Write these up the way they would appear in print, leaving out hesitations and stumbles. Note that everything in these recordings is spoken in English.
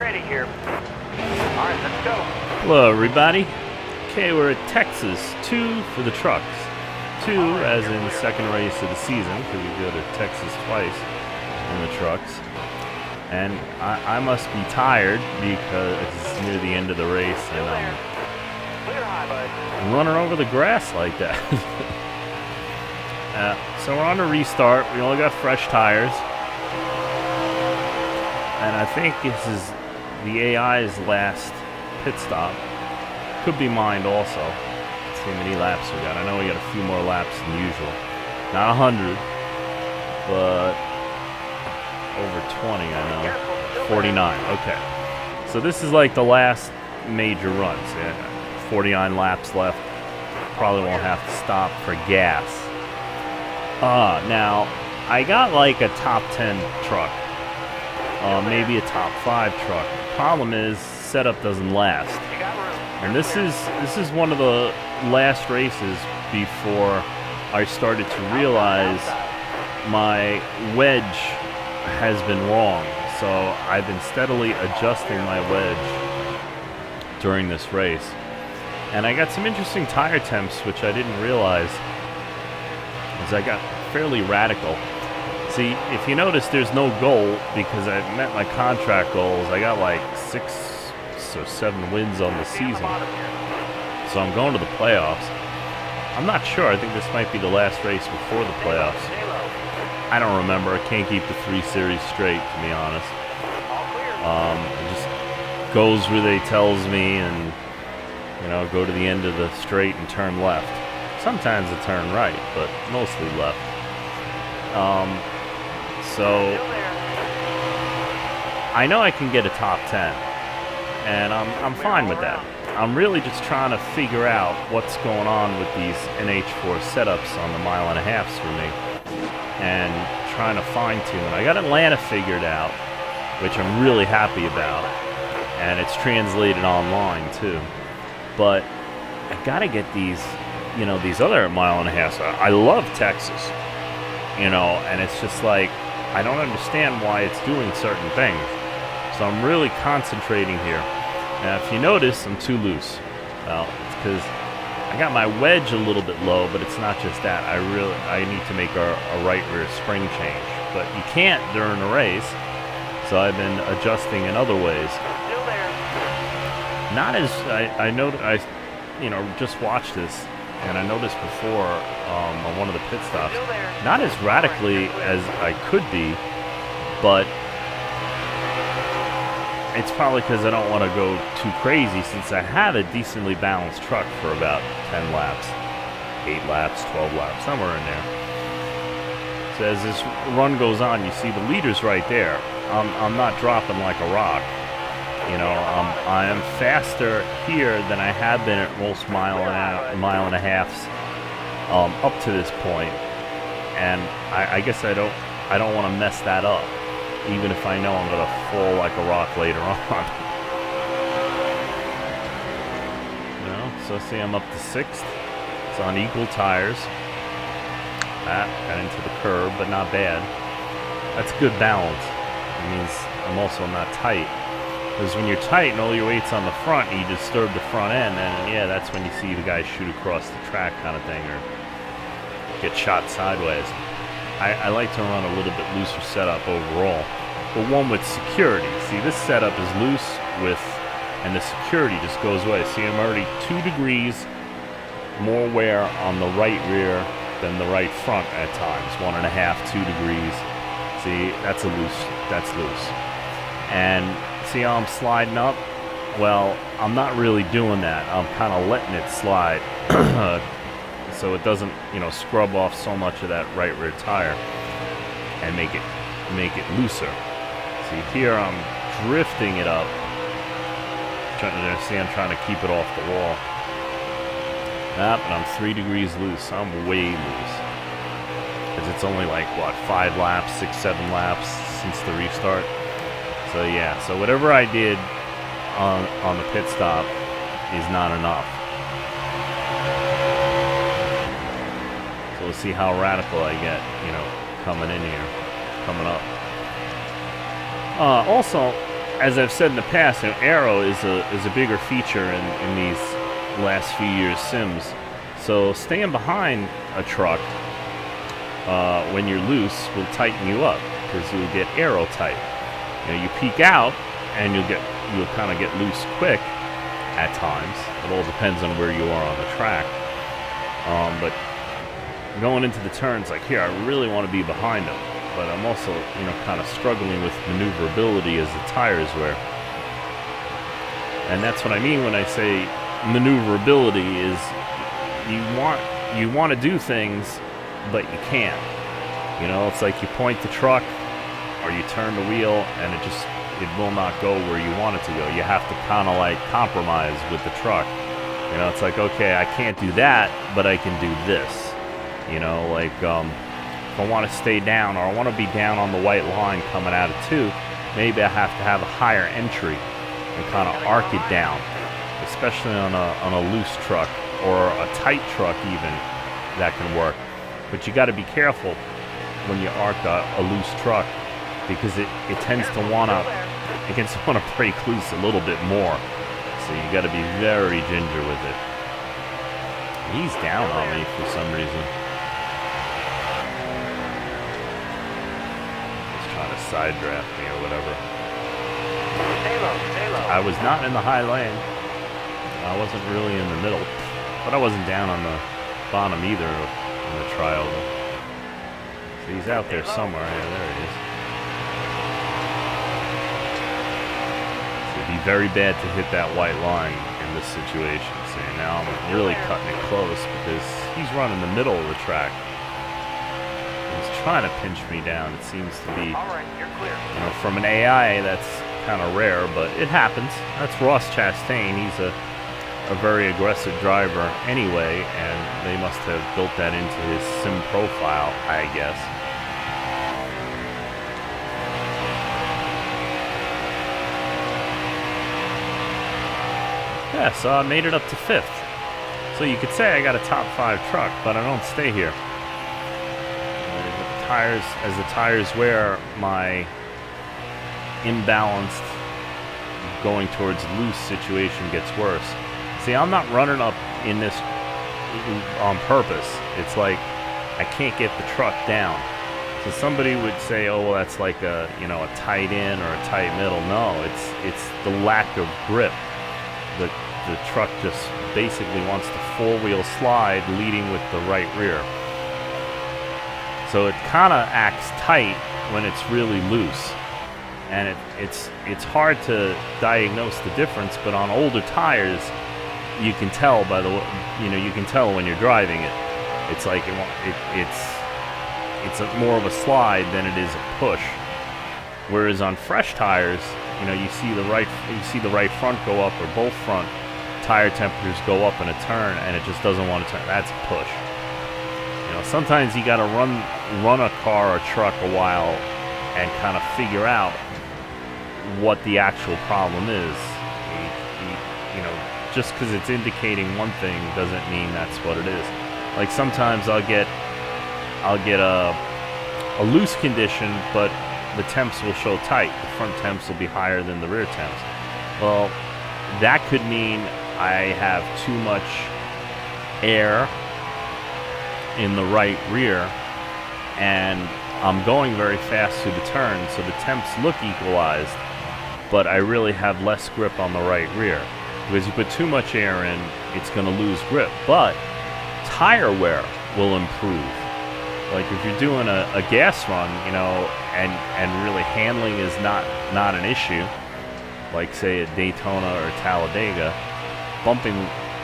Ready here. All right, let's go. Hello, everybody. Okay, we're at Texas 2 for the trucks. 2 as in the second race of the season, because we go to Texas twice in the trucks. And I must be tired because it's near the end of the race and I'm running over the grass like that. So we're on a restart. We only got fresh tires. And I think this is the AI's last pit stop. Could be mine also. Let's see how many laps we got. I know we got a few more laps than usual. Not 100, but over 20, I know. 49, okay. So this is like the last major run. So yeah, 49 laps left. Probably won't have to stop for gas. Now, I got like a top 10 truck. Maybe a top 5 truck. Problem is, setup doesn't last. And this is one of the last races before I started to realize my wedge has been wrong. So I've been steadily adjusting my wedge during this race. And I got some interesting tire temps, which I didn't realize, as I got fairly radical. See, if you notice, there's no goal because I met my contract goals. I got like 6 or 7 wins on the season. So I'm going to the playoffs. I'm not sure. I think this might be the last race before the playoffs. I don't remember. I can't keep the 3 series straight, to be honest. It just goes where they tells me and, you know, go to the end of the straight and turn left. Sometimes I turn right, but mostly left. So I know I can get a top 10, and I'm fine with that. I'm really just trying to figure out what's going on with these NH4 setups on the mile and a halfs for me, and trying to fine tune them. I got Atlanta figured out, which I'm really happy about, and it's translated online too. But I gotta get these, you know, these other mile and a halfs. I love Texas, you know, and it's just like, I don't understand why it's doing certain things. So I'm really concentrating here. Now, if you notice, I'm too loose. Well, it's because I got my wedge a little bit low, but it's not just that. I need to make a right rear spring change. But you can't during a race, so I've been adjusting in other ways. Not as, I just watched this, and I noticed before on one of the pit stops, not as radically as I could be, but it's probably because I don't want to go too crazy since I have a decently balanced truck for about 10 laps, 8 laps, 12 laps, somewhere in there. So as this run goes on, you see the leaders right there. I'm not dropping like a rock. You know, I am faster here than I have been at most mile and a halves up to this point, and I guess I don't want to mess that up, even if I know I'm gonna fall like a rock later on. You know, so see, I'm up to 6th. It's on equal tires. Got into the curb, but not bad. That's good balance. It means I'm also not tight. Because when you're tight and all your weight's on the front and you disturb the front end, then yeah, that's when you see the guy shoot across the track kind of thing or get shot sideways. I like to run a little bit looser setup overall, but one with security. See, this setup is loose and the security just goes away. See, I'm already 2 degrees more wear on the right rear than the right front at times. 1.5, 2 degrees. See, that's loose. And see how I'm sliding up? Well, I'm not really doing that. I'm kind of letting it slide so it doesn't, you know, scrub off so much of that right rear tire and make it looser. See, here I'm drifting it up. I'm trying to keep it off the wall. But I'm 3 degrees loose. I'm way loose. Because it's only like, what, 5 laps, 6, 7 laps since the restart. So yeah, so whatever I did on the pit stop is not enough. So we'll see how radical I get, you know, coming in here, coming up. Also, as I've said in the past, aero is a bigger feature in these last few years sims. So staying behind a truck when you're loose will tighten you up because you'll get aero tight. You peak out and you'll kind of get loose quick at times. It all depends on where you are on the track. But going into the turns, like here, I really want to be behind them, but I'm also, kind of struggling with maneuverability as the tires wear. And that's what I mean when I say maneuverability is you want to do things, but you can't. It's like you point the truck or you turn the wheel and it will not go where you want it to go. You have to kind of like compromise with the truck. It's like, okay, I can't do that, but I can do this. Like if I want to stay down or I want to be down on the white line coming out of 2, maybe I have to have a higher entry and kind of arc it down, especially on a loose truck or a tight truck even, that can work. But you got to be careful when you arc a loose truck because it tends to want to break loose a little bit more. So you got to be very ginger with it. He's down on me for some reason. He's trying to side draft me or whatever. Stay low. I was not in the high lane. I wasn't really in the middle, but I wasn't down on the bottom either in the trial. So he's out there somewhere. Yeah, there he is. It'd be very bad to hit that white line in this situation. See, now I'm really cutting it close because he's running the middle of the track. He's trying to pinch me down. It seems to be, from an AI, that's kind of rare, but it happens. That's Ross Chastain. He's a very aggressive driver anyway, and they must have built that into his sim profile, I guess. Yeah, so I made it up to 5th. So you could say I got a top 5 truck, but I don't stay here. As the tires wear, my imbalanced going towards loose situation gets worse. See, I'm not running up in this on purpose. It's like I can't get the truck down. So somebody would say, "Oh, well, that's like a tight in or a tight middle." No, it's the lack of grip. The truck just basically wants to four-wheel slide, leading with the right rear. So it kind of acts tight when it's really loose, and it's hard to diagnose the difference. But on older tires, you can tell by the you can tell when you're driving it. It's like it's more of a slide than it is a push. Whereas on fresh tires, you see the right front go up, or both front tire temperatures go up in a turn, and it just doesn't want to turn. That's a push. Sometimes you got to run a car or truck a while and kind of figure out what the actual problem is. Just because it's indicating one thing doesn't mean that's what it is. Like sometimes I'll get a loose condition, but the temps will show tight. The front temps will be higher than the rear temps. Well, that could mean I have too much air in the right rear, and I'm going very fast through the turn, so the temps look equalized, but I really have less grip on the right rear. Because you put too much air in, it's going to lose grip. But tire wear will improve. Like if you're doing a gas run, and really handling is not an issue, like say at Daytona or Talladega, bumping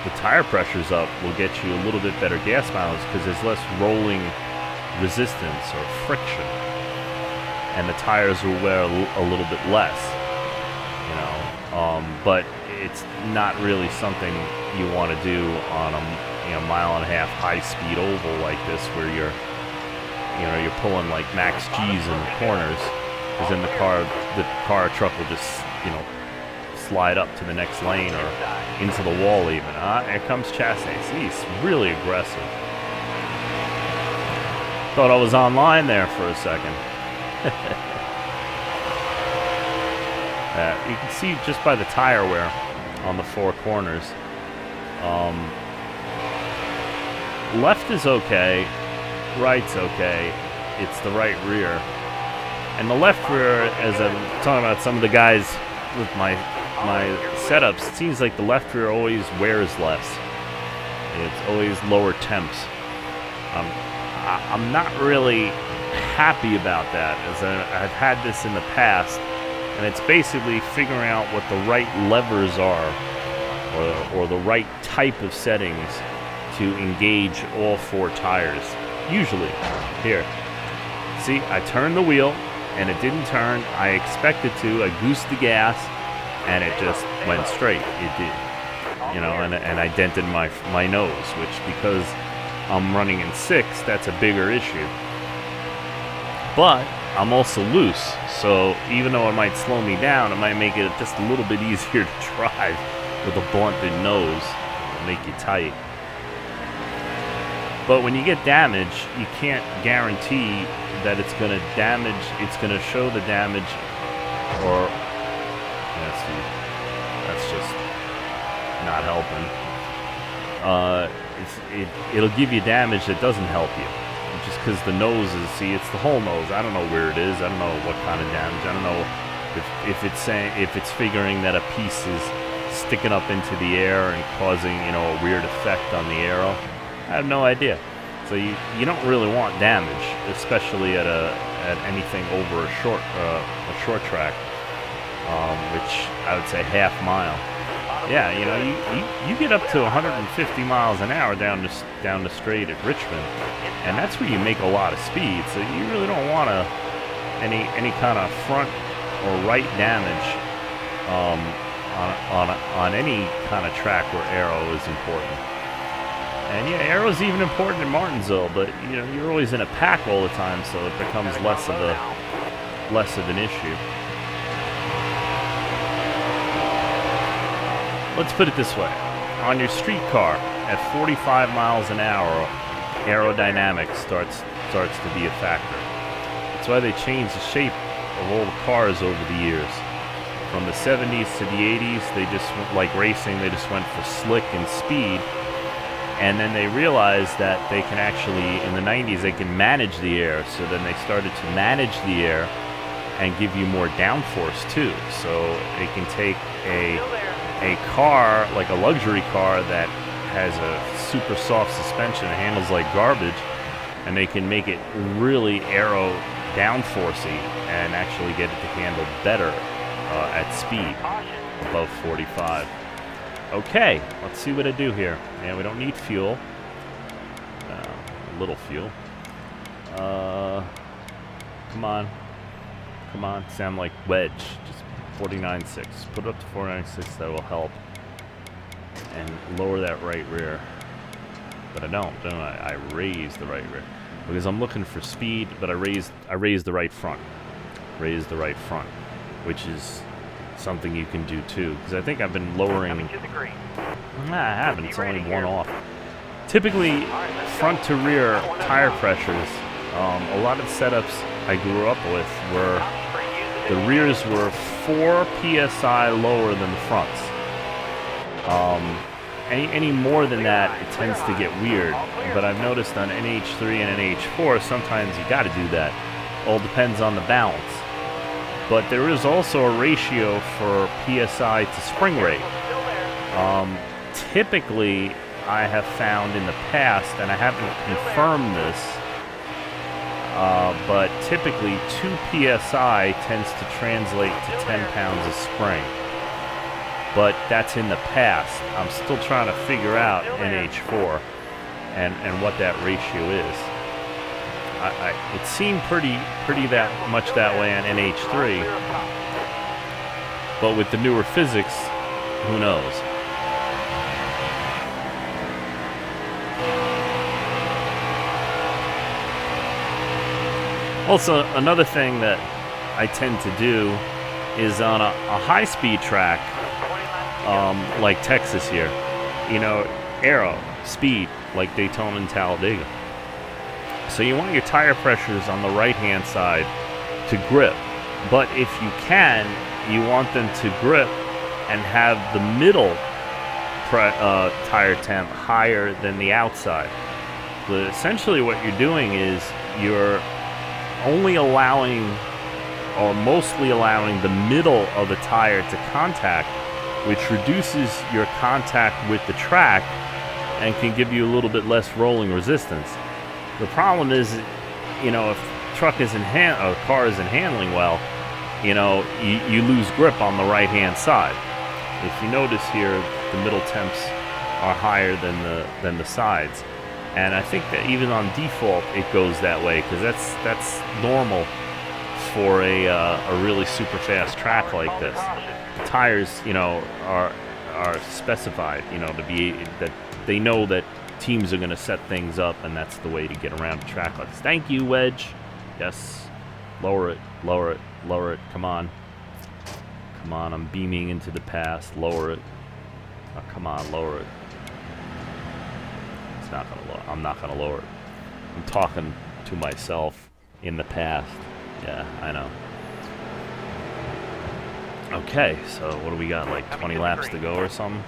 the tire pressures up will get you a little bit better gas mileage because there's less rolling resistance or friction, and the tires will wear a little bit less. But it's not really something you want to do on a mile-and-a-half high-speed oval like this, where you're pulling like max G's in the corners, because then the car or truck will just slide up to the next lane or into the wall even. Here comes Chastain. See, he's really aggressive. Thought I was online there for a second. You can see just by the tire wear on the four corners. Left is okay, right's okay. It's the right rear. And the left rear, as I'm talking about some of the guys with my setups, it seems like the left rear always wears less. It's always lower temps. I'm not really happy about that, as I've had this in the past, and it's basically figuring out what the right levers are, or the right type of settings to engage all four tires. Usually, here, see, I turned the wheel and it didn't turn. I expected to. I goosed the gas and it just went straight. It did, you know, and I dented my nose, which, because I'm running in 6, that's a bigger issue. But I'm also loose, so even though it might slow me down, it might make it just a little bit easier to drive with a blunted nose. It'll make you tight. But when you get damage, you can't guarantee that it's going to damage. It's going to show the damage, or that's just not helping. It'll give you damage that doesn't help you, just because the nose is. See, it's the whole nose. I don't know where it is. I don't know what kind of damage. I don't know if it's figuring that a piece is sticking up into the air and causing, you know, a weird effect on the aero. I have no idea. So you don't really want damage, especially at anything over a short track, which I would say half mile. Yeah, you know, you get up to 150 miles an hour down the straight at Richmond, and that's where you make a lot of speed. So you really don't want any kind of front or right damage on any kind of track where aero is important. And yeah, aero's even important in Martinsville, but you know, you're always in a pack all the time, so it becomes less of an issue. Let's put it this way. On your street car, at 45 miles an hour, aerodynamics starts to be a factor. That's why they changed the shape of all the cars over the years. From the 70s to the 80s, they just, like racing, they just went for slick and speed. And then they realized that they can actually, in the 90s, they can manage the air. So then they started to manage the air and give you more downforce too. So they can take a car, like a luxury car that has a super soft suspension and handles like garbage, and they can make it really aero downforcey and actually get it to handle better at speed above 45. Okay, let's see what I do here. Yeah, we don't need fuel. A little fuel. Come on, sound like wedge. Just 49.6. Put it up to 49.6. That will help. And lower that right rear. But I don't I? I raise the right rear because I'm looking for speed. But I raise the right front. Raise the right front, which is something you can do too, because I think I've been lowering. Nah, I haven't. It's only one off. Typically, front to rear tire pressures. A lot of setups I grew up with were the rears were 4 psi lower than the fronts. Any more than that, it tends to get weird. But I've noticed on NH3 and NH4, sometimes you got to do that. All depends on the balance. But there is also a ratio for PSI to spring rate. Typically, I have found in the past, and I haven't confirmed this, but typically 2 PSI tends to translate to 10 pounds of spring. But that's in the past. I'm still trying to figure out NH4 and what that ratio is. It seemed pretty that much that way on NH3, but with the newer physics, who knows? Also, another thing that I tend to do is on a high-speed track, like Texas here, you know, aero, speed, like Daytona and Talladega. So you want your tire pressures on the right-hand side to grip. But if you can, you want them to grip and have the middle tire temp higher than the outside. But essentially what you're doing is you're only allowing, or mostly allowing, the middle of the tire to contact, which reduces your contact with the track and can give you a little bit less rolling resistance. The problem is, you know, if truck isn't or car isn't handling well, you know, you lose grip on the right-hand side. If you notice here, the middle temps are higher than the sides, and I think that even on default it goes that way because that's normal for a really super fast track like this. The tires, you know, are specified, you know, to be that they know that teams are going to set things up, and that's the way to get around a track like this. Thank you, Wedge. Yes. Lower it, lower it, lower it. Come on. Come on, I'm beaming into the past. Lower it. Oh, come on, lower it. It's not gonna lower. I'm not gonna lower it. I'm talking to myself in the past. Yeah, I know. Okay, so what do we got? Like 20 laps to go or something?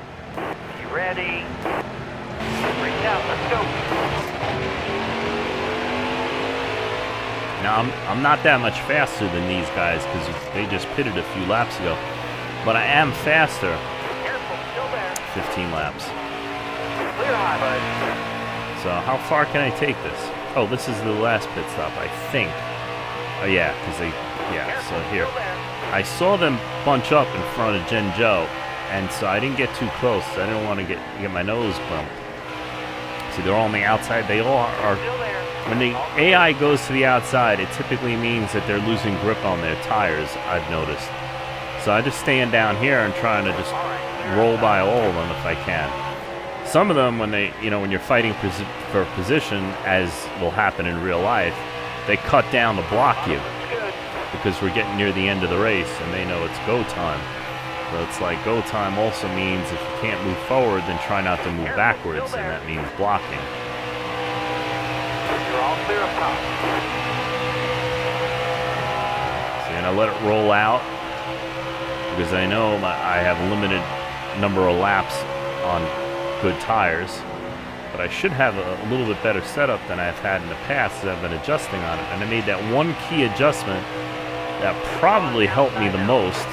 You ready? Reach out, let's go. Now, I'm not that much faster than these guys because they just pitted a few laps ago. But I am faster. Careful, still there. 15 laps. Clear high, bud. So how far can I take this? Oh, this is the last pit stop, I think. Oh, yeah, because they... Yeah, so here. I saw them bunch up in front of Gen Joe, and so I didn't get too close. I didn't want to get my nose bumped. See, they're all on the outside. They all are... When the AI goes to the outside, it typically means that they're losing grip on their tires, I've noticed. So I just stand down here and trying to just roll by all of them if I can. Some of them, when they, you know, when you're fighting for position, as will happen in real life, they cut down to block you because we're getting near the end of the race and they know it's go time. So it's like go time also means if you can't move forward, then try not to move backwards, and that means blocking. You're all clear up top. So, and I let it roll out because I know I have a limited number of laps on good tires, but I should have a little bit better setup than I've had in the past as I've been adjusting on it. And I made that one key adjustment that probably helped me the most,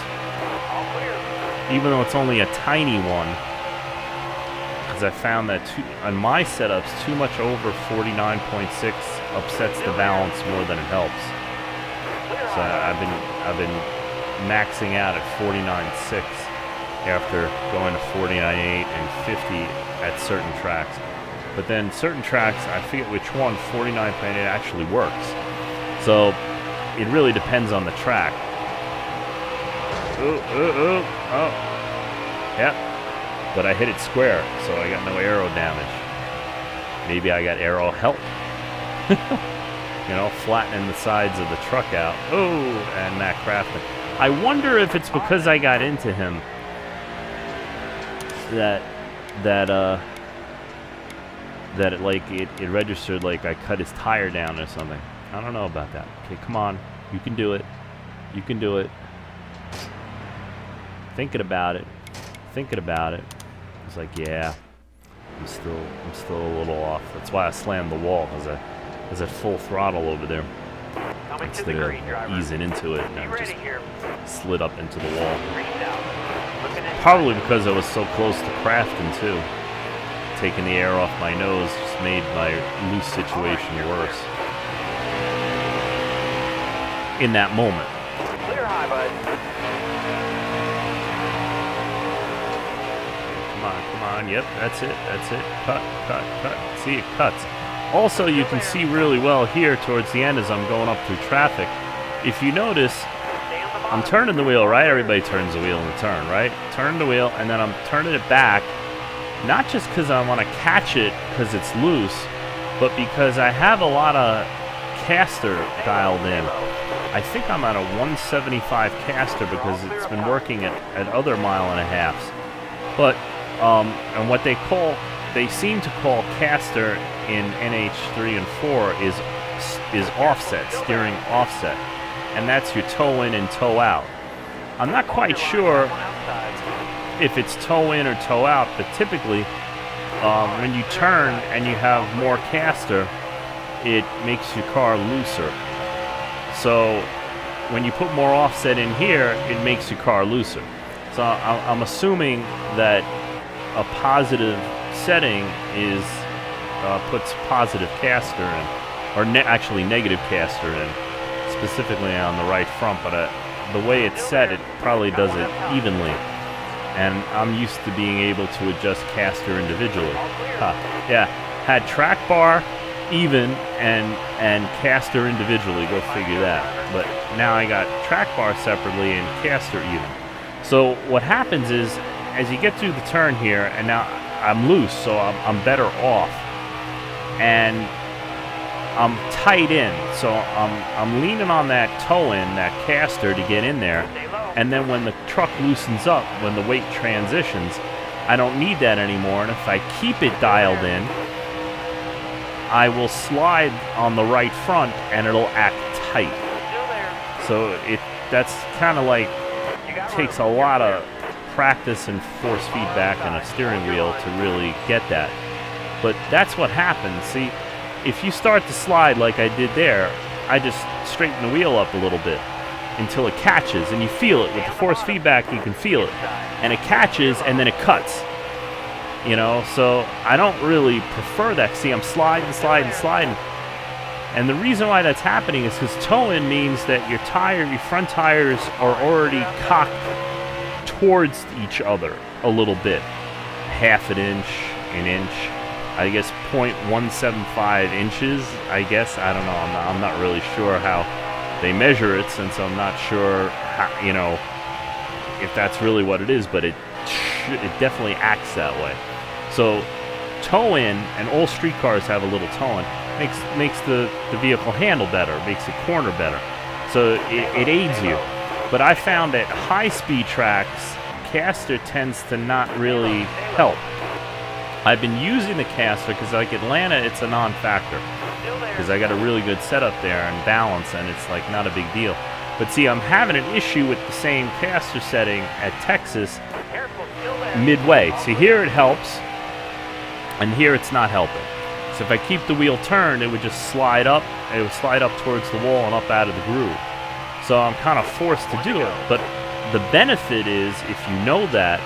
even though it's only a tiny one, because I found that on my setups, too much over 49.6 upsets the balance more than it helps. So I've been maxing out at 49.6 after going to 49.8 and 50 at certain tracks. But then certain tracks, I forget which one, 49.8 actually works. So it really depends on the track. Oh. Yep. But I hit it square, so I got no aero damage. Maybe I got aero help. You know, flattening the sides of the truck out. Oh, and Matt Crafton. I wonder if it's because I got into him that it registered like I cut his tire down or something. I don't know about that. Okay, come on. You can do it. You can do it. Thinking about it. It's like, yeah, I'm still a little off. That's why I slammed the wall, because I was at full throttle over there. Instead of easing into it, and I just slid up into the wall. Probably because I was so close to Crafton too. Taking the air off my nose just made my loose situation worse. In that moment. Clear high, bud. Come on. Yep, that's it. Cut. See, it cuts. Also, you can see really well here towards the end as I'm going up through traffic. If you notice, I'm turning the wheel, right? Everybody turns the wheel in the turn, right? Turn the wheel, and then I'm turning it back, not just because I want to catch it because it's loose, but because I have a lot of caster dialed in. I think I'm at a 175 caster because it's been working at other mile and a halves. But, and what they seem to call caster in NH3 and 4 is offset, steering offset. And that's your toe in and toe out. I'm not quite sure if it's toe in or toe out, but typically when you turn and you have more caster, it makes your car looser. So when you put more offset in here, it makes your car looser. So I'm assuming that a positive setting is puts positive caster in, or actually negative caster in, specifically on the right front, but the way it's set, it probably does it evenly. And I'm used to being able to adjust caster individually. Yeah, had track bar even and caster individually, go figure that. But now I got track bar separately and caster even. So what happens is, as you get through the turn here, and now I'm loose, so I'm better off. And I'm tight in, so I'm leaning on that toe in, that caster, to get in there. And then when the truck loosens up, when the weight transitions, I don't need that anymore. And if I keep it dialed in, I will slide on the right front and it'll act tight. So that's kind of like, takes a lot of practice and force feedback and a steering wheel to really get that. But that's what happens. See, if you start to slide like I did there, I just straighten the wheel up a little bit until it catches, and you feel it. With the force feedback, you can feel it. And it catches, and then it cuts. You know, so I don't really prefer that. See, I'm sliding. And the reason why that's happening is because toe-in means that your front tires are already cocked towards each other a little bit. Half an inch, an inch. I guess 0.175 inches, I guess. I don't know. I'm not really sure how they measure it, since I'm not sure how, if that's really what it is, but it definitely acts that way. So toe-in, and all street cars have a little toe-in, makes the vehicle handle better, makes it corner better. So it aids you. But I found at high-speed tracks, caster tends to not really help. I've been using the caster because, like Atlanta, it's a non-factor, because I got a really good setup there and balance, and it's like not a big deal. But see, I'm having an issue with the same caster setting at Texas midway. See, here it helps, and here it's not helping. So if I keep the wheel turned, it would just slide up. It would slide up towards the wall and up out of the groove. So I'm kind of forced to do it. But the benefit is, if you know that,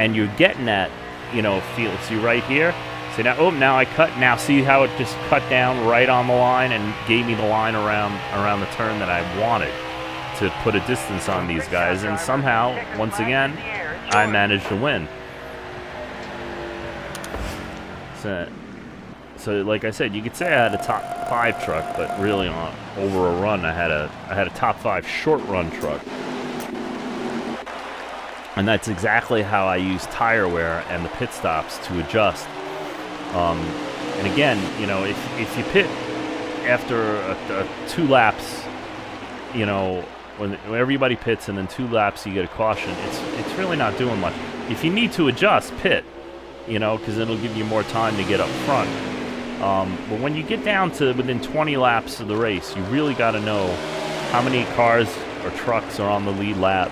and you're getting that, feel. See right here? See now, now I cut. Now see how it just cut down right on the line and gave me the line around the turn that I wanted to put a distance on these guys. And somehow, once again, I managed to win. So like I said, you could say I had a top 5 truck, but really over a run, I had a top 5 short run truck. And that's exactly how I use tire wear and the pit stops to adjust. And again, if you pit after 2 laps, when everybody pits and then 2 laps you get a caution, it's really not doing much. If you need to adjust, pit, because it'll give you more time to get up front. But when you get down to within 20 laps of the race, you really got to know how many cars or trucks are on the lead lap,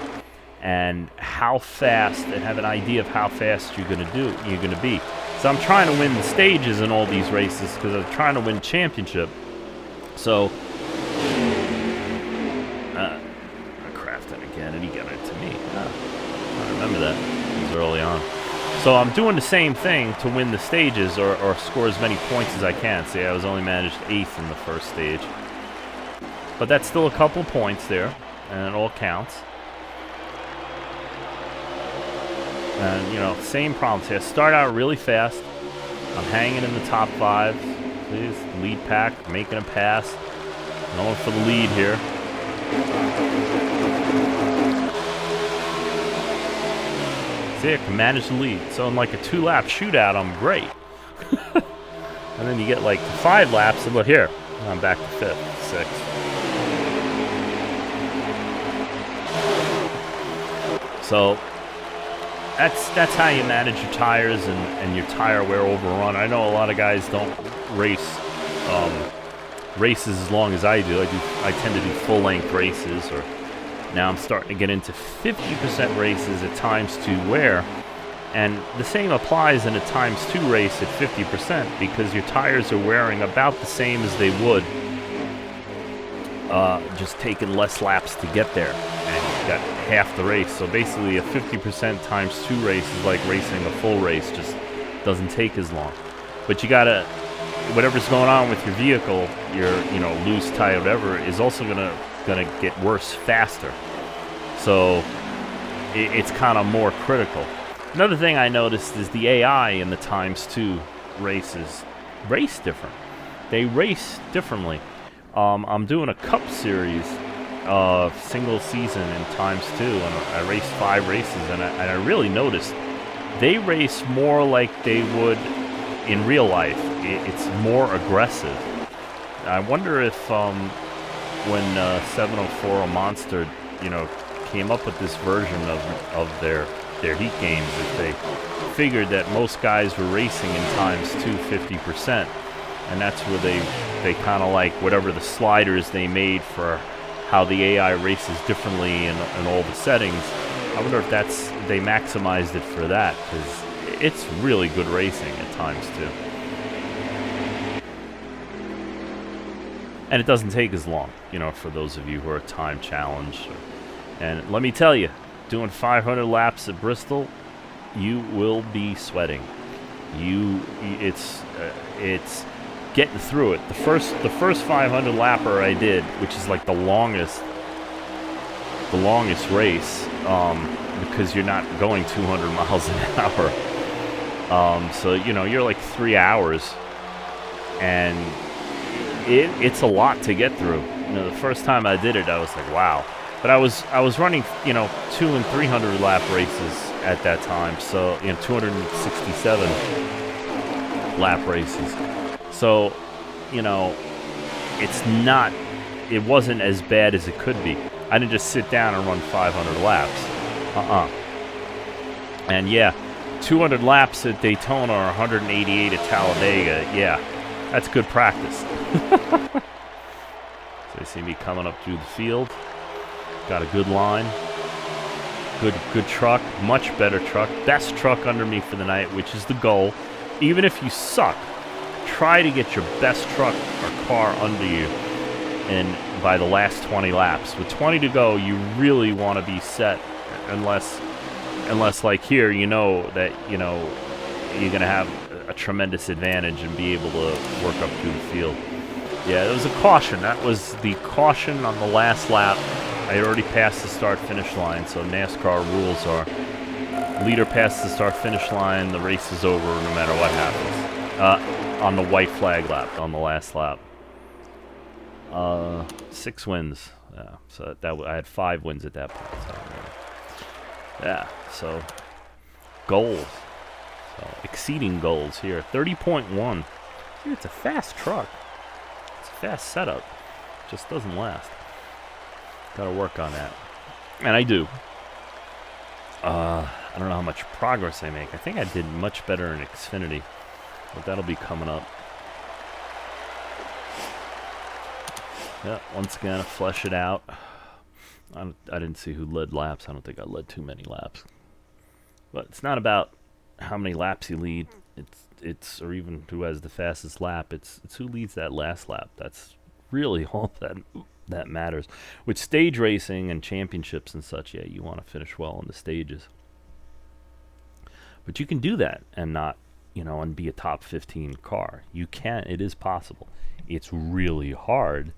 and how fast, and have an idea of how fast you're going to be. So I'm trying to win the stages in all these races because I'm trying to win championship. So Crafton again, and he got it to me. I remember that. It was early on. So I'm doing the same thing to win the stages, or score as many points as I can. See, I was only managed 8th in the first stage. But that's still a couple points there, and it all counts. And, same problems here. Start out really fast. I'm hanging in the top 5. Please, lead pack, making a pass. Going for the lead here. See, I can manage the lead. So in like a 2-lap shootout, I'm great. And then you get like 5 laps, and look here. I'm back to 5th, 6th. So that's how you manage your tires and your tire wear overrun. I know a lot of guys don't race races as long as I do. I tend to do full-length races, or Now I'm starting to get into 50% races at times 2 wear, and the same applies in a times 2 race at 50% because your tires are wearing about the same as they would, just taking less laps to get there, and you got half the race. So basically a 50% times 2 race is like racing a full race, just doesn't take as long. But you gotta, whatever's going on with your vehicle, your loose tire, whatever, is also gonna get worse faster. So it's kind of more critical. Another thing I noticed is the AI in the times 2 races race different. They race differently. I'm doing a Cup Series single season in times 2, and I raced 5 races, and I really noticed they race more like they would in real life. It's more aggressive. I wonder if when 704 Monster, came up with this version of their heat games, if they figured that most guys were racing in times 2 50%, and that's where they kind of like whatever the sliders they made for how the AI races differently in all the settings. I wonder if they maximized it for that, because it's really good racing at times 2. And it doesn't take as long, for those of you who are time challenged. And let me tell you, doing 500 laps at Bristol, you will be sweating. It's getting through it. The first 500 lapper I did, which is like the longest race, because you're not going 200 miles an hour. So you're like 3 hours, and it's a lot to get through. The first time I did it, I was like, wow. But I was running 200 and 300 lap races at that time, so 267 lap races. So it wasn't as bad as it could be. I didn't just sit down and run 500 laps. And yeah, 200 laps at Daytona or 188 at Talladega. Yeah, that's good practice. So you see me coming up through the field. Got a good line. Good truck. Much better truck. Best truck under me for the night, which is the goal. Even if you suck, try to get your best truck or car under you and by the last 20 laps. With 20 to go, you really want to be set, unless like here, that you're going to have a tremendous advantage and be able to work up through the field. Yeah, there was a caution. That was the caution on the last lap. I had already passed the start-finish line, so NASCAR rules are leader passes the start-finish line, the race is over no matter what happens. On the white flag lap, on the last lap. 6 wins. Yeah, so I had 5 wins at that point. So, yeah, so goals. So exceeding goals here. 30.1. Dude, it's a fast truck. It's a fast setup. Just doesn't last. Gotta work on that. And I do. I don't know how much progress I make. I think I did much better in Xfinity. But that'll be coming up. Yeah, once again, flesh it out. I didn't see who led laps. I don't think I led too many laps. But it's not about how many laps you lead. It's or even who has the fastest lap. It's who leads that last lap. That's really all that matters. With stage racing and championships and such, yeah, you want to finish well on the stages. But you can do that and not, and be a top 15 car. You can. It is possible. It's really hard,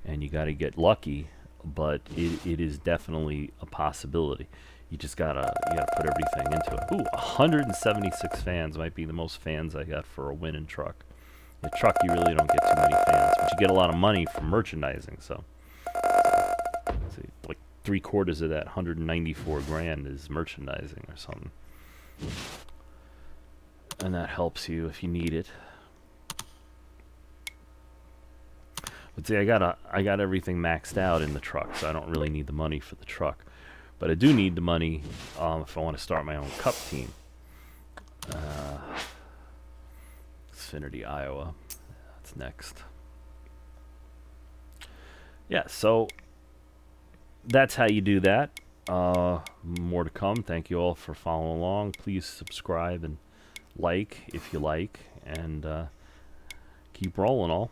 and you got to get lucky, but it is definitely a possibility. You just gotta put everything into it. Ooh, 176 fans might be the most fans I got for a win in truck. In truck, you really don't get too many fans, but you get a lot of money from merchandising. So, let's see, like 3/4 of that 194 grand is merchandising or something, and that helps you if you need it. But see, I got everything maxed out in the truck, so I don't really need the money for the truck. But I do need the money if I want to start my own Cup team. Xfinity, Iowa. That's next. Yeah, so that's how you do that. More to come. Thank you all for following along. Please subscribe and like if you like, and keep rolling all.